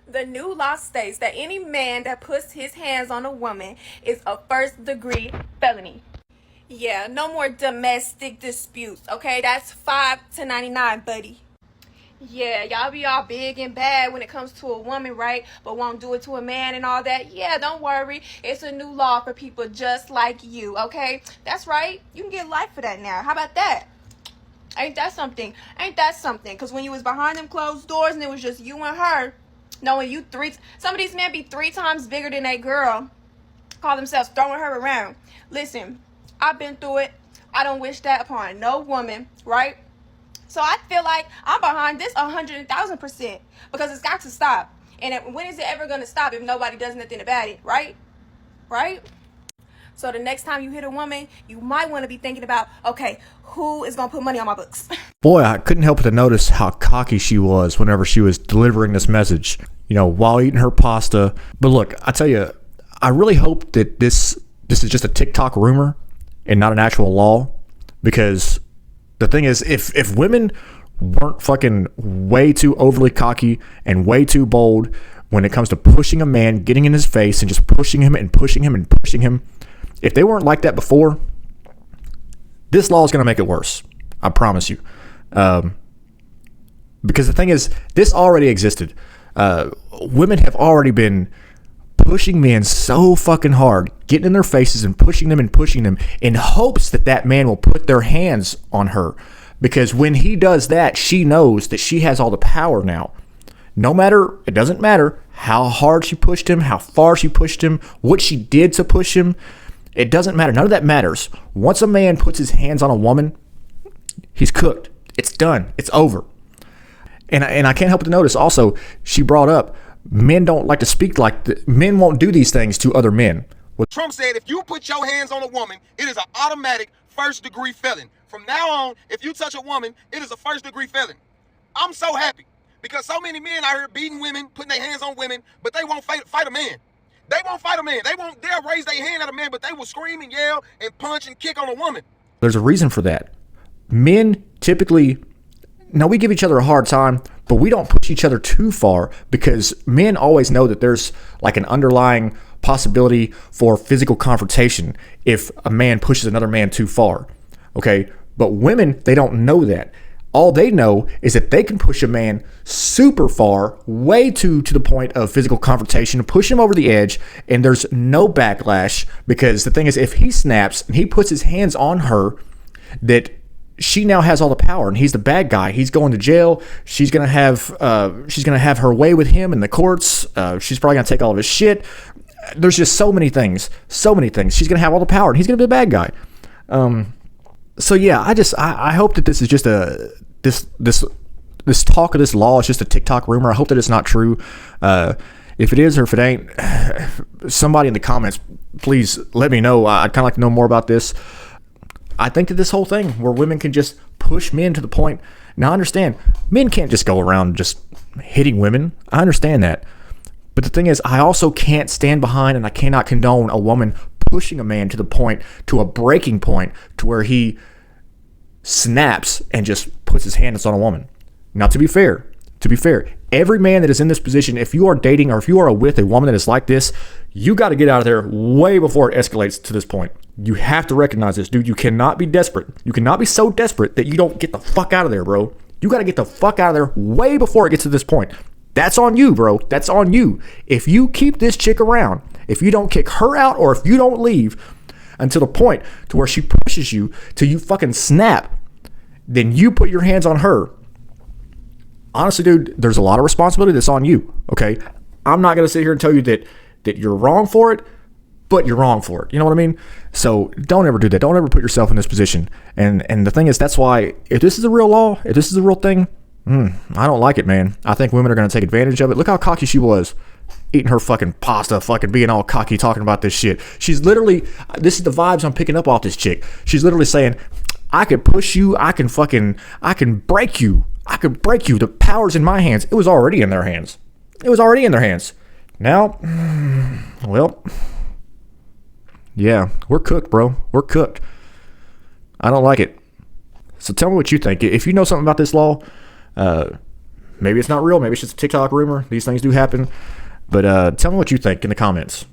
The new law states that any man that puts his hands on a woman is a first degree felony. Yeah, no more domestic disputes, okay? That's 5 to 99, buddy. Yeah, y'all be all big and bad when it comes to a woman, right? But won't do it to a man and all that. Yeah, don't worry. It's a new law for people just like you, okay? That's right. You can get life for that now. How about that? Ain't that something? Ain't that something? Because when you was behind them closed doors and it was just you and her, knowing you some of these men be 3 times bigger than a girl, call themselves throwing her around. Listen, I've been through it. I don't wish that upon no woman, right? So I feel like I'm behind this 100,000% because it's got to stop. And when is it ever going to stop if nobody does nothing about it, right? Right? So the next time you hit a woman, you might want to be thinking about, okay, who is going to put money on my books? Boy, I couldn't help but to notice how cocky she was whenever she was delivering this message, while eating her pasta. But look, I tell you, I really hope that this is just a TikTok rumor and not an actual law, because the thing is, if women weren't fucking way too overly cocky and way too bold when it comes to pushing a man, getting in his face and just pushing him and pushing him and pushing him, if they weren't like that before, this law is going to make it worse. I promise you. Because the thing is, this already existed. Women have already been pushing men so fucking hard, getting in their faces and pushing them in hopes that that man will put their hands on her. Because when he does that, she knows that she has all the power now. It doesn't matter how hard she pushed him, how far she pushed him, what she did to push him. It doesn't matter. None of that matters. Once a man puts his hands on a woman, he's cooked. It's done. It's over. And I can't help but to notice also, she brought up, men don't like to speak men won't do these things to other men. Trump said if you put your hands on a woman, it is an automatic first-degree felon. From now on, if you touch a woman, it is a first-degree felon. I'm so happy because so many men out here beating women, putting their hands on women, but they won't fight a man. They won't fight a man. They'll raise their hand at a man, but they will scream and yell and punch and kick on a woman. There's a reason for that. Men typically, now we give each other a hard time, but we don't push each other too far because men always know that there's like an underlying possibility for physical confrontation if a man pushes another man too far. Okay? But women, they don't know that. All they know is that they can push a man super far, way to the point of physical confrontation, push him over the edge, and there's no backlash because the thing is, if he snaps and he puts his hands on her, that she now has all the power and he's the bad guy. He's going to jail. She's gonna have her way with him in the courts. She's probably gonna take all of his shit. There's just so many things. She's gonna have all the power and he's gonna be the bad guy. So yeah, I hope that this is just this talk of this law is just a TikTok rumor. I hope that it's not true. If it is or if it ain't, somebody in the comments, please let me know. I'd kind of like to know more about this. I think that this whole thing where women can just push men to the point. Now I understand men can't just go around just hitting women. I understand that. But the thing is, I also can't stand behind and I cannot condone a woman pushing a man to a breaking point to where he snaps and just puts his hands on a woman. Now, to be fair, every man that is in this position, if you are dating or if you are with a woman that is like this, you got to get out of there way before it escalates to this point. You have to recognize this, dude. You cannot be desperate. You cannot be so desperate that you don't get the fuck out of there, bro. You got to get the fuck out of there way before it gets to this point. That's on you, bro. That's on you. If you keep this chick around, if you don't kick her out or if you don't leave until the point to where she pushes you till you fucking snap, then you put your hands on her. Honestly, dude, there's a lot of responsibility that's on you, okay? I'm not going to sit here and tell you that you're wrong for it, but you're wrong for it. You know what I mean? So don't ever do that. Don't ever put yourself in this position. And the thing is, that's why if this is a real law, if this is a real thing, I don't like it, man. I think women are going to take advantage of it. Look how cocky she was. Eating her fucking pasta, fucking being all cocky, talking about this shit. She's literally, this is the vibes I'm picking up off this chick. She's literally saying, I could push you, I can break you. I could break you. The power's in my hands. It was already in their hands. Now, well, yeah, we're cooked, bro. We're cooked. I don't like it. So tell me what you think. If you know something about this law, Maybe it's not real. Maybe it's just a TikTok rumor. These things do happen. But tell me what you think in the comments.